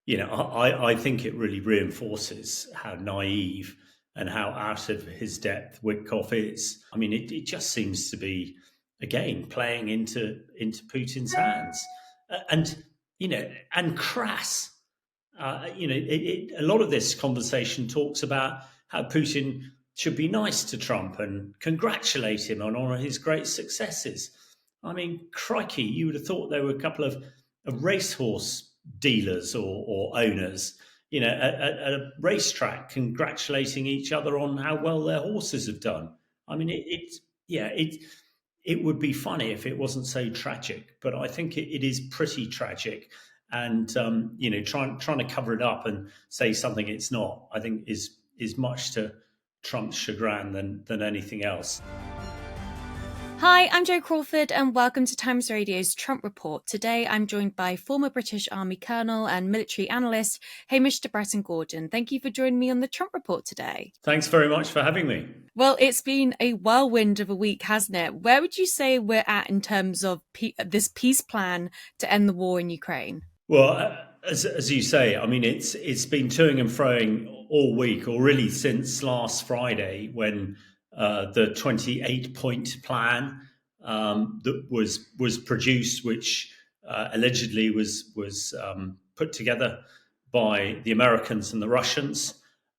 I think it really reinforces how naive and how out of his depth Witkoff is. I mean, it just seems to be, again, playing into Putin's hands. And, and crass. A lot of this conversation talks about how Putin should be nice to Trump and congratulate him on all of his great successes. I mean, crikey, you would have thought there were a couple of racehorse dealers or owners, at a racetrack congratulating each other on how well their horses have done. I mean, it would be funny if it wasn't so tragic, but I think it is pretty tragic. And trying to cover it up and say something it's not, I think is much to Trump's chagrin than anything else. Hi, I'm Jo Crawford and welcome to Times Radio's Trump Report. Today I'm joined by former British Army Colonel and military analyst Hamish de Bretton-Gordon. Thank you for joining me on the Trump Report today. Thanks very much for having me. Well, it's been a whirlwind of a week, hasn't it? Where would you say we're at in terms of this peace plan to end the war in Ukraine? Well, as you say, I mean, it's been toing and froing all week, or really since last Friday, when the 28-point plan that was produced, which allegedly was put together by the Americans and the Russians.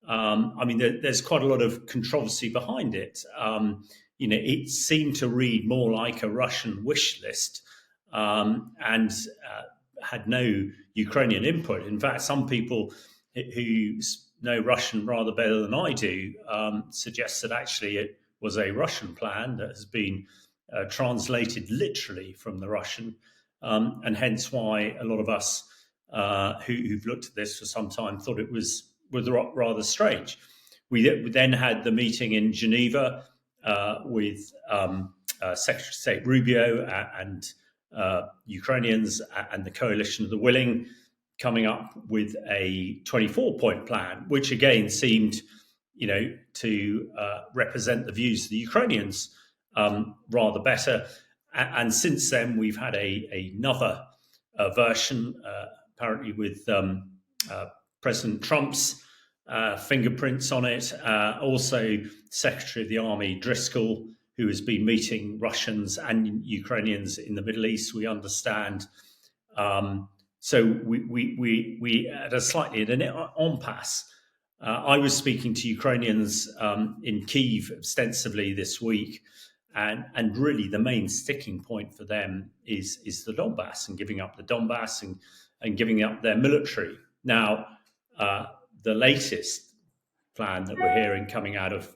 I mean, there's quite a lot of controversy behind it. It seemed to read more like a Russian wish list, and had no Ukrainian input. In fact, some people who know Russian rather better than I do suggest that actually it was a Russian plan that has been translated literally from the Russian, and hence why a lot of us who've looked at this for some time thought it was rather strange. We then had the meeting in Geneva with Secretary of State Rubio and Ukrainians and the Coalition of the Willing coming up with a 24-point plan, which again seemed, to represent the views of the Ukrainians rather better. And since then, we've had another version, apparently with President Trump's fingerprints on it. Also, Secretary of the Army Driscoll, who has been meeting Russians and Ukrainians in the Middle East, we understand. So we at an impasse. I was speaking to Ukrainians in Kyiv extensively this week, and really the main sticking point for them is the Donbass and giving up the Donbass and giving up their military. Now, the latest plan that we're hearing coming out of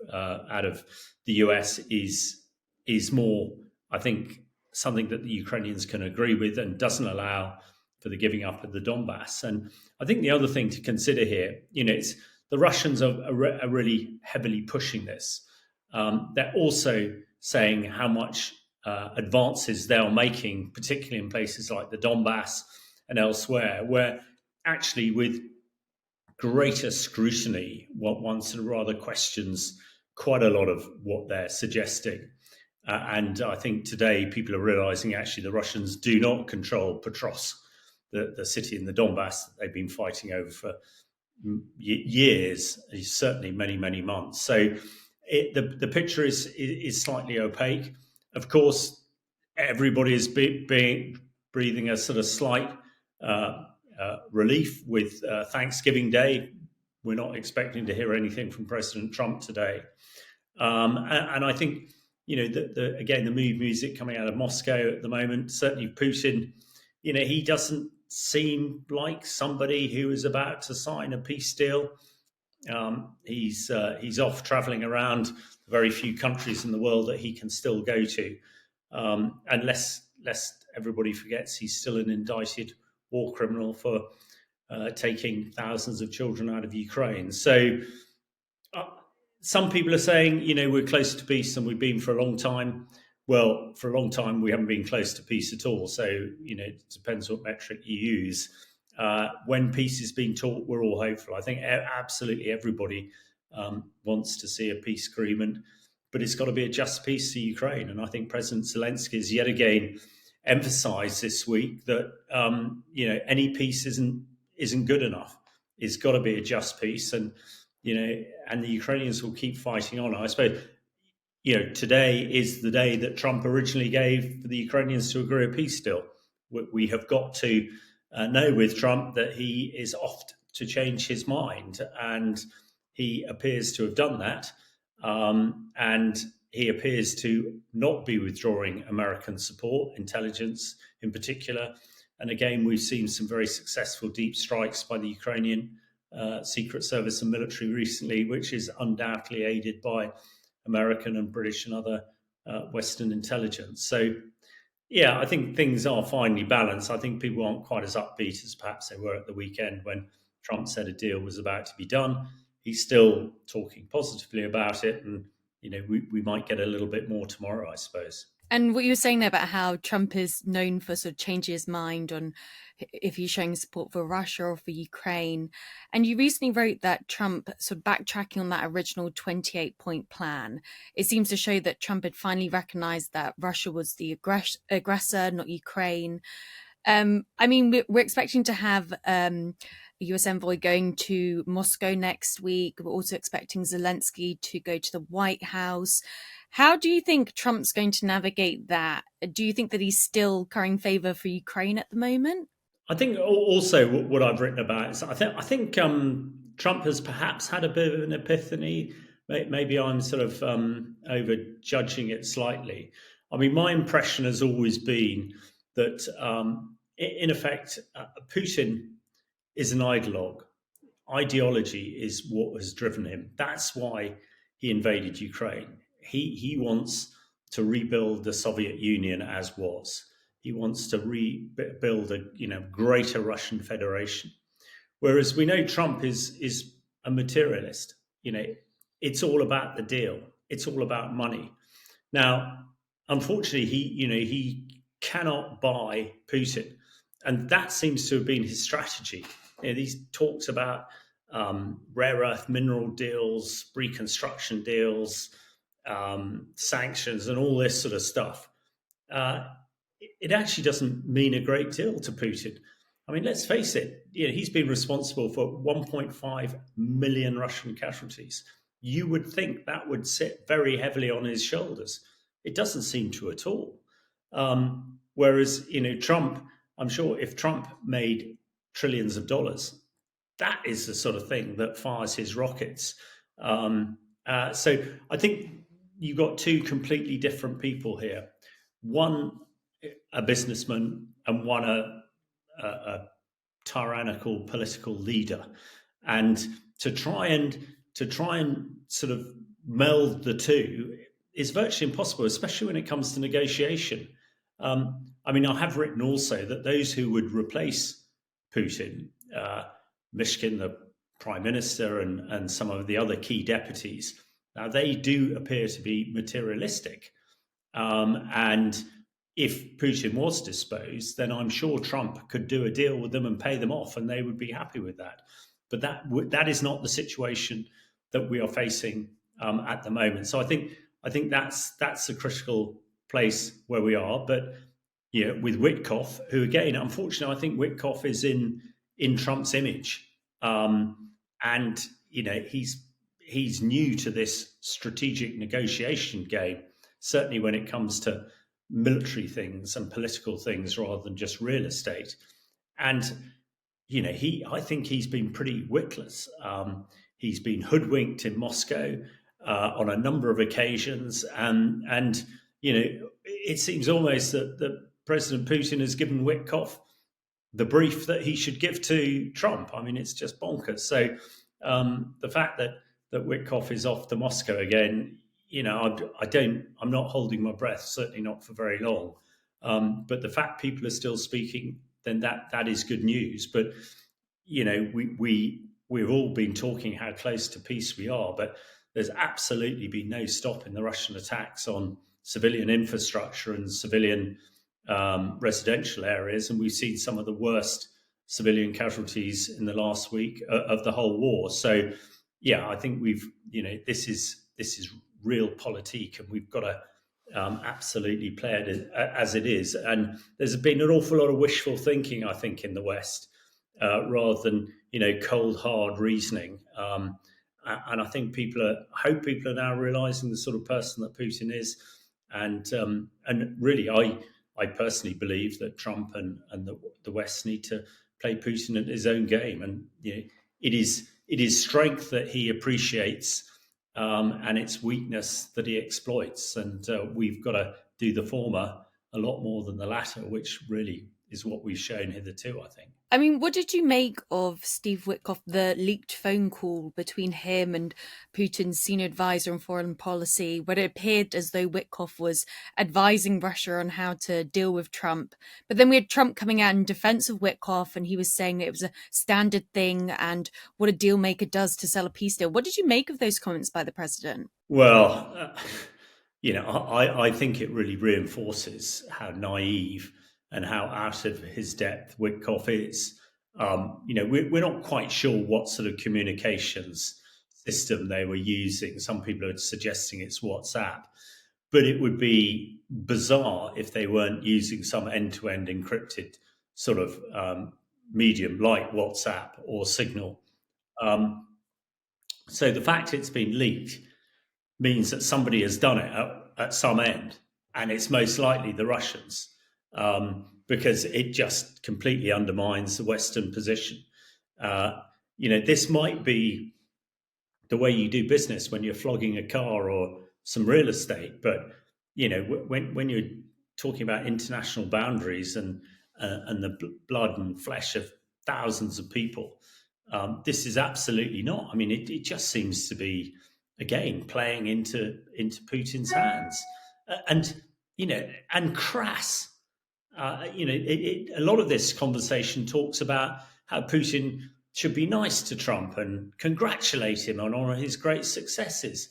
the US is more, I think, something that the Ukrainians can agree with and doesn't allow for the giving up of the Donbass. And I think the other thing to consider here, it's the Russians are really heavily pushing this. They're also saying how much advances they're making, particularly in places like the Donbass and elsewhere, where actually with greater scrutiny, one sort of rather questions quite a lot of what they're suggesting. And I think today people are realizing actually the Russians do not control Petrovsk, the city in the Donbass that they've been fighting over for years, certainly many, many months. So the picture is slightly opaque. Of course, everybody is breathing a sort of slight relief with Thanksgiving Day. We're not expecting to hear anything from President Trump today. And I think, the mood music coming out of Moscow at the moment, certainly Putin, he doesn't seem like somebody who is about to sign a peace deal. He's off traveling around the very few countries in the world that he can still go to. And lest everybody forgets, he's still an indicted war criminal for taking thousands of children out of Ukraine. So some people are saying, we're close to peace and we've been for a long time. Well, for a long time, we haven't been close to peace at all. So, it depends what metric you use. When peace is being talked, we're all hopeful. I think absolutely everybody wants to see a peace agreement, but it's got to be a just peace for Ukraine. And I think President Zelensky has yet again emphasized this week that, any peace isn't isn't good enough. It's got to be a just peace, and and the Ukrainians will keep fighting on. I suppose today is the day that Trump originally gave for the Ukrainians to agree a peace deal. We have got to know with Trump that he is off to change his mind, and he appears to have done that. And he appears to not be withdrawing American support, intelligence in particular. And again, we've seen some very successful deep strikes by the Ukrainian Secret Service and military recently, which is undoubtedly aided by American and British and other Western intelligence. So, yeah, I think things are finely balanced. I think people aren't quite as upbeat as perhaps they were at the weekend when Trump said a deal was about to be done. He's still talking positively about it, and we might get a little bit more tomorrow, I suppose. And what you were saying there about how Trump is known for sort of changing his mind on if he's showing support for Russia or for Ukraine. And you recently wrote that Trump, sort of backtracking on that original 28-point plan, it seems to show that Trump had finally recognized that Russia was the aggressor, not Ukraine. I mean, we're expecting to have a US envoy going to Moscow next week. We're also expecting Zelensky to go to the White House. How do you think Trump's going to navigate that? Do you think that he's still currying favor for Ukraine at the moment? I think also what I've written about is I think Trump has perhaps had a bit of an epiphany. Maybe I'm sort of over judging it slightly. I mean, my impression has always been that, in effect, Putin is an ideologue. Ideology is what has driven him. That's why he invaded Ukraine. He wants to rebuild the Soviet Union as was. He wants to rebuild a greater Russian Federation. Whereas we know Trump is a materialist. It's all about the deal. It's all about money. Now, unfortunately, he cannot buy Putin, and that seems to have been his strategy. These talks about rare earth mineral deals, reconstruction deals, sanctions, and all this sort of stuff. It actually doesn't mean a great deal to Putin. I mean, let's face it, he's been responsible for 1.5 million Russian casualties. You would think that would sit very heavily on his shoulders. It doesn't seem to at all. Whereas, Trump, I'm sure if Trump made trillions of dollars, that is the sort of thing that fires his rockets. So I think you've got two completely different people here. One, a businessman, and one, a tyrannical political leader. And to try and sort of meld the two is virtually impossible, especially when it comes to negotiation. I mean, I have written also that those who would replace Putin, Mishkin, the prime minister, and some of the other key deputies, now they do appear to be materialistic. And if Putin was disposed, then I'm sure Trump could do a deal with them and pay them off, and they would be happy with that. But that is not the situation that we are facing at the moment. So I think that's a critical place where we are. But with Witkoff, who again, unfortunately, I think Witkoff is in Trump's image, and he's new to this strategic negotiation game. Certainly, when it comes to military things and political things rather than just real estate. And I think he's been pretty witless. He's been hoodwinked in Moscow on a number of occasions, and it seems almost that President Putin has given Witkoff the brief that he should give to Trump. I mean, it's just bonkers. So the fact that Witkoff is off to Moscow again, I'm not holding my breath, certainly not for very long. But the fact people are still speaking, then that is good news. But we've all been talking how close to peace we are, but there's absolutely been no stop in the Russian attacks on civilian infrastructure and civilian residential areas, and we've seen some of the worst civilian casualties in the last week of the whole war. So, yeah, I think this is real politique, and we've got to absolutely play it as it is. And there's been an awful lot of wishful thinking, I think, in the West. rather than cold hard reasoning. And I think hope people are now realizing the sort of person that Putin is, and really, I personally believe that Trump and the West need to play Putin at his own game, and it is strength that he appreciates, and it's weakness that he exploits, and we've got to do the former a lot more than the latter, which really is what we've shown hitherto, I think. I mean, what did you make of Steve Witkoff, the leaked phone call between him and Putin's senior advisor on foreign policy, where it appeared as though Witkoff was advising Russia on how to deal with Trump? But then we had Trump coming out in defense of Witkoff, and he was saying that it was a standard thing and what a deal maker does to sell a peace deal. What did you make of those comments by the president? Well, I think it really reinforces how naive and how out of his depth Witkoff is. We're not quite sure what sort of communications system they were using. Some people are suggesting it's WhatsApp, but it would be bizarre if they weren't using some end-to-end encrypted sort of medium like WhatsApp or Signal. So the fact it's been leaked means that somebody has done it at some end, and it's most likely the Russians, because it just completely undermines the Western position. This might be the way you do business when you're flogging a car or some real estate, but when you're talking about international boundaries and the blood and flesh of thousands of people, this is absolutely not. I mean, it just seems to be, again, playing into Putin's hands, and crass. A lot of this conversation talks about how Putin should be nice to Trump and congratulate him on all of his great successes.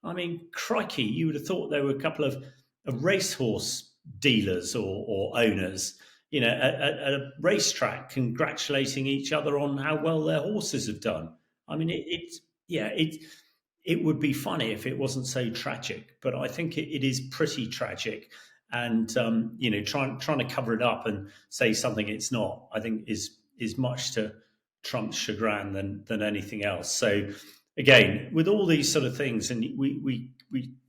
I mean, crikey, you would have thought there were a couple of racehorse dealers or owners, at a racetrack congratulating each other on how well their horses have done. I mean, it would be funny if it wasn't so tragic, but I think it is pretty tragic. And trying to cover it up and say something it's not, I think is much to Trump's chagrin than anything else. So again, with all these sort of things, and we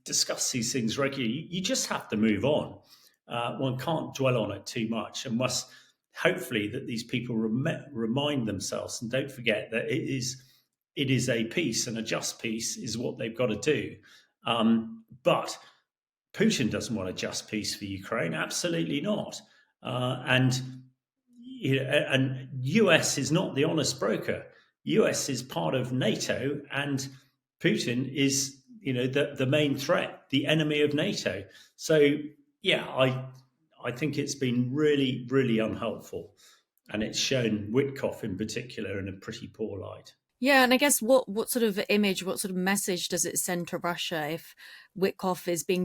discuss these things regularly, you just have to move on. One can't dwell on it too much, and must hopefully that these people remind themselves and don't forget that it is a peace, and a just peace is what they've got to do. But Putin doesn't want a just peace for Ukraine, absolutely not. And US is not the honest broker. US is part of NATO, and Putin is the main threat, the enemy of NATO. So yeah, I think it's been really, really unhelpful, and it's shown Witkoff in particular in a pretty poor light. Yeah, and I guess what sort of image, what sort of message does it send to Russia if Witkoff is being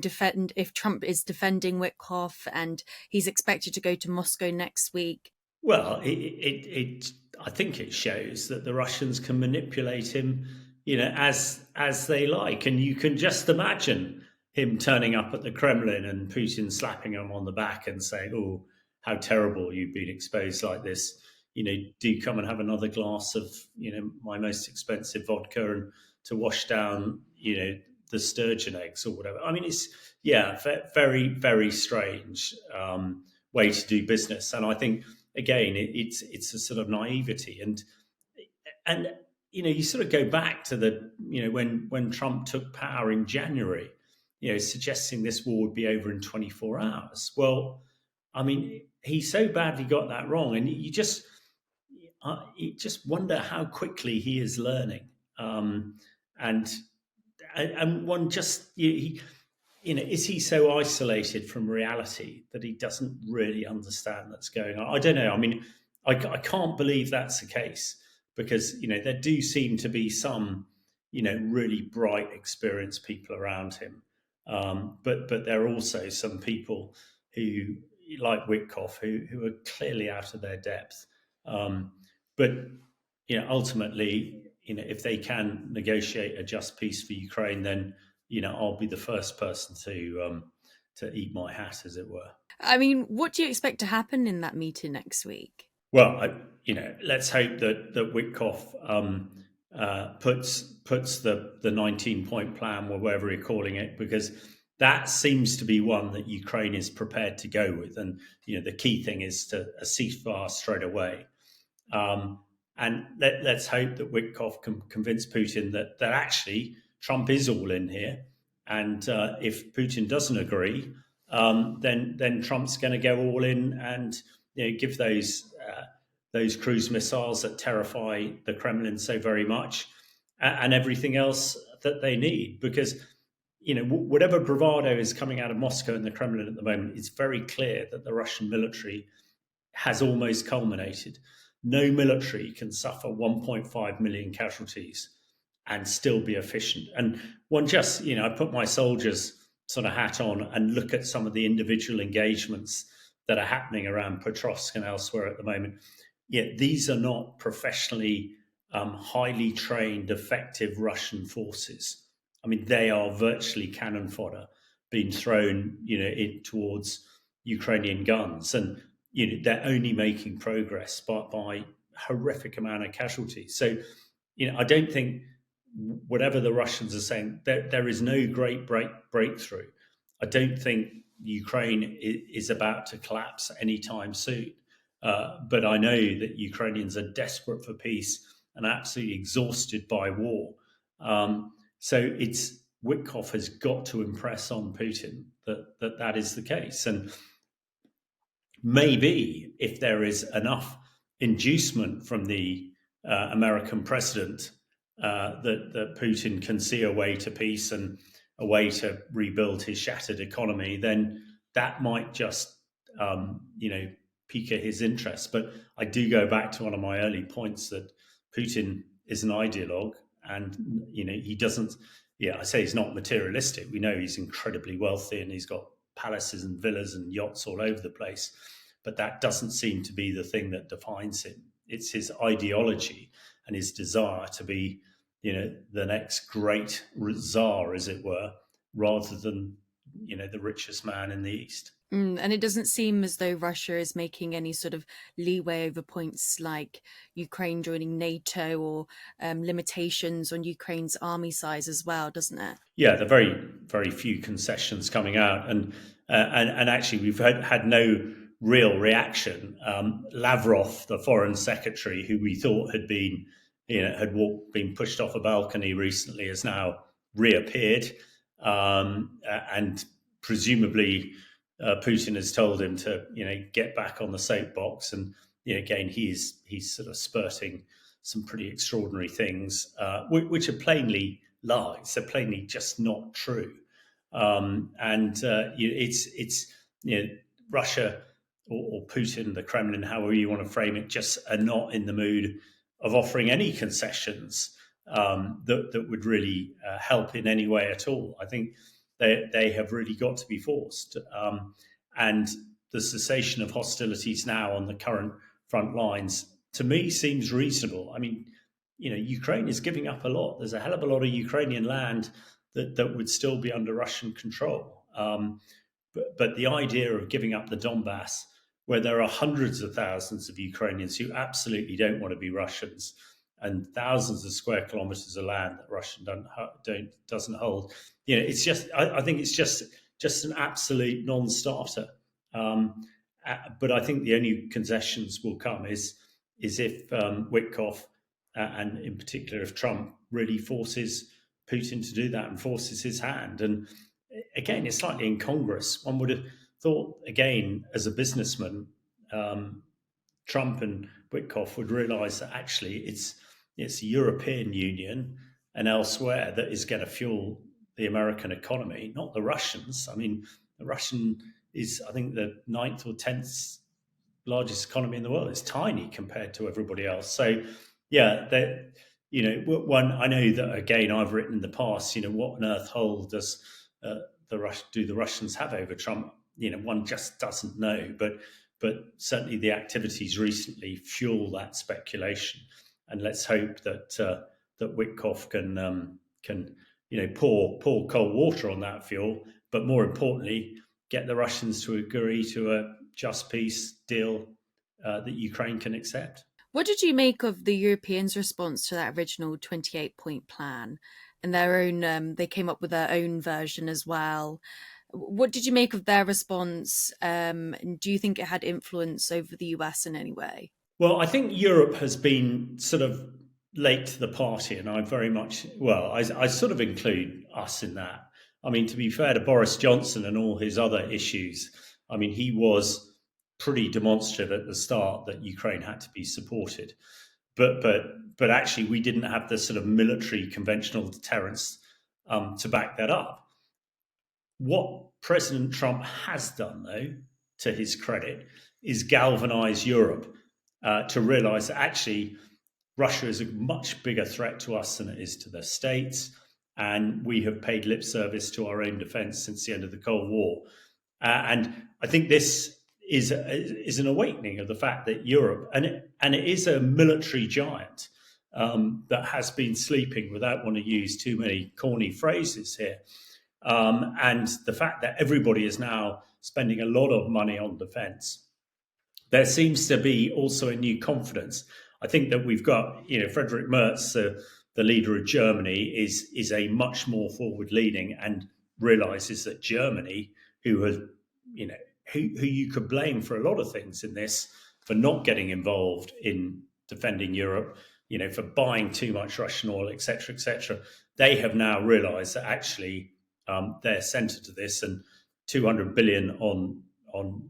if Trump is defending Witkoff and he's expected to go to Moscow next week? Well, I think it shows that the Russians can manipulate him, as they like, and you can just imagine him turning up at the Kremlin and Putin slapping him on the back and saying, "Oh, how terrible you've been exposed like this. Do come and have another glass of, my most expensive vodka, and to wash down, the sturgeon eggs or whatever." I mean, it's, very, very strange way to do business. And I think, again, it's a sort of naivety. And you sort of go back to the, when Trump took power in January, suggesting this war would be over in 24 hours. Well, I mean, he so badly got that wrong. And you just wonder how quickly he is learning, and one just is he so isolated from reality that he doesn't really understand that's going on? I don't know. I mean, I can't believe that's the case, because there do seem to be some really bright, experienced people around him, but there are also some people who, like Witkoff, who are clearly out of their depth. But ultimately, if they can negotiate a just peace for Ukraine, then I'll be the first person to eat my hat, as it were. I mean, what do you expect to happen in that meeting next week? Well, let's hope that Witkoff puts the 19-point plan, or whatever you're calling it, because that seems to be one that Ukraine is prepared to go with. And the key thing is to a ceasefire straight away. And let's hope that Witkoff can convince Putin that actually Trump is all in here. And if Putin doesn't agree, then Trump's going to go all in and give those cruise missiles that terrify the Kremlin so very much, and everything else that they need. Because whatever bravado is coming out of Moscow and the Kremlin at the moment, it's very clear that the Russian military has almost culminated. No military can suffer 1.5 million casualties and still be efficient. And one just, I put my soldier's sort of hat on and look at some of the individual engagements that are happening around Petrovsk and elsewhere at the moment. Yet these are not professionally, highly trained, effective Russian forces. I mean, they are virtually cannon fodder being thrown, towards Ukrainian guns, and they're only making progress by horrific amount of casualties. So, I don't think, whatever the Russians are saying, there is no great breakthrough. I don't think Ukraine is about to collapse anytime soon. But I know that Ukrainians are desperate for peace and absolutely exhausted by war. So Witkoff has got to impress on Putin that is the case. And maybe if there is enough inducement from the American president, that Putin can see a way to peace and a way to rebuild his shattered economy, then that might just, pique his interest. But I do go back to one of my early points that Putin is an ideologue, and he doesn't. Yeah, I say he's not materialistic. We know he's incredibly wealthy and he's got palaces and villas and yachts all over the place, but that doesn't seem to be the thing that defines him. It's his ideology and his desire to be, the next great czar, as it were, rather than, the richest man in the East. And it doesn't seem as though Russia is making any sort of leeway over points like Ukraine joining NATO or limitations on Ukraine's army size as well, doesn't it? Yeah, there are very, very few concessions coming out, and actually we've had no real reaction. Lavrov, the foreign secretary, who we thought had been, been pushed off a balcony recently, has now reappeared, and presumably Putin has told him to, get back on the soapbox. And again, he's sort of spurting some pretty extraordinary things, which are plainly lies. They're plainly just not true. It's Russia or Putin, the Kremlin, however you want to frame it, just are not in the mood of offering any concessions that would really help in any way at all. I think they have really got to be forced. And the cessation of hostilities now on the current front lines, to me, seems reasonable. I mean, Ukraine is giving up a lot. There's a hell of a lot of Ukrainian land that would still be under Russian control. But the idea of giving up the Donbass, where there are hundreds of thousands of Ukrainians who absolutely don't want to be Russians, and thousands of square kilometers of land that Russia doesn't hold, it's just. I think it's just an absolute non-starter. But I think the only concessions will come is if Witkoff, and in particular if Trump, really forces Putin to do that and forces his hand. And again, it's slightly incongruous. One would have thought, again, as a businessman, Trump and Witkoff would realise that actually it's the European Union and elsewhere that is going to fuel the American economy, not the Russians. I mean, the Russian is, I think, the 9th or 10th largest economy in the world. It's tiny compared to everybody else. So, yeah, one, I know that, again, I've written in the past, what on earth hold does do the Russians have over Trump? One just doesn't know. But certainly the activities recently fuel that speculation. And let's hope that Witkoff can pour cold water on that fuel, but more importantly, get the Russians to agree to a just peace deal that Ukraine can accept. What did you make of the Europeans' response to that original 28-point plan? And their own, they came up with their own version as well. What did you make of their response? And do you think it had influence over the US in any way? Well, I think Europe has been sort of late to the party, and I very much, well, I sort of include us in that. I mean, to be fair to Boris Johnson and all his other issues, I mean, he was pretty demonstrative at the start that Ukraine had to be supported. But actually, we didn't have the sort of military conventional deterrence to back that up. What President Trump has done, though, to his credit, is galvanize Europe to realize that actually Russia is a much bigger threat to us than it is to the States. And we have paid lip service to our own defense since the end of the Cold War. And I think this is an awakening of the fact that Europe, and it is a military giant that has been sleeping, without wanting to use too many corny phrases here. And the fact that everybody is now spending a lot of money on defense, there seems to be also a new confidence. I think that we've got, Friedrich Merz, the leader of Germany, is a much more forward-leaning and realizes that Germany, who you could blame for a lot of things in this, for not getting involved in defending Europe, for buying too much Russian oil, etc., they have now realized that actually they're centered to this, and 200 billion on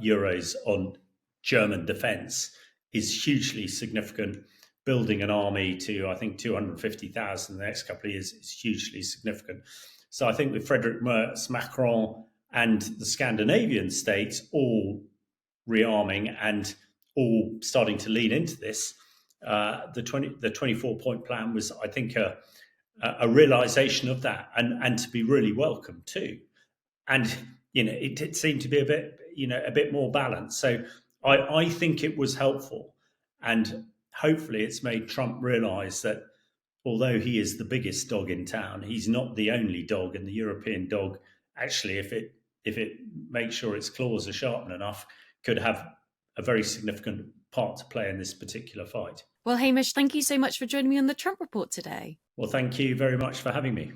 euros on German defense is hugely significant. Building an army to, I think, 250,000 in the next couple of years is hugely significant. So I think with Friedrich Merz, Macron, and the Scandinavian states all rearming and all starting to lean into this, the 24-point plan was, I think, a realization of that, and to be really welcome too. And it did seem to be a bit more balanced. So I think it was helpful, and hopefully it's made Trump realize that although he is the biggest dog in town, he's not the only dog, and the European dog, actually, if it makes sure its claws are sharp enough, could have a very significant part to play in this particular fight. Well, Hamish, thank you so much for joining me on the Trump Report today. Well, thank you very much for having me.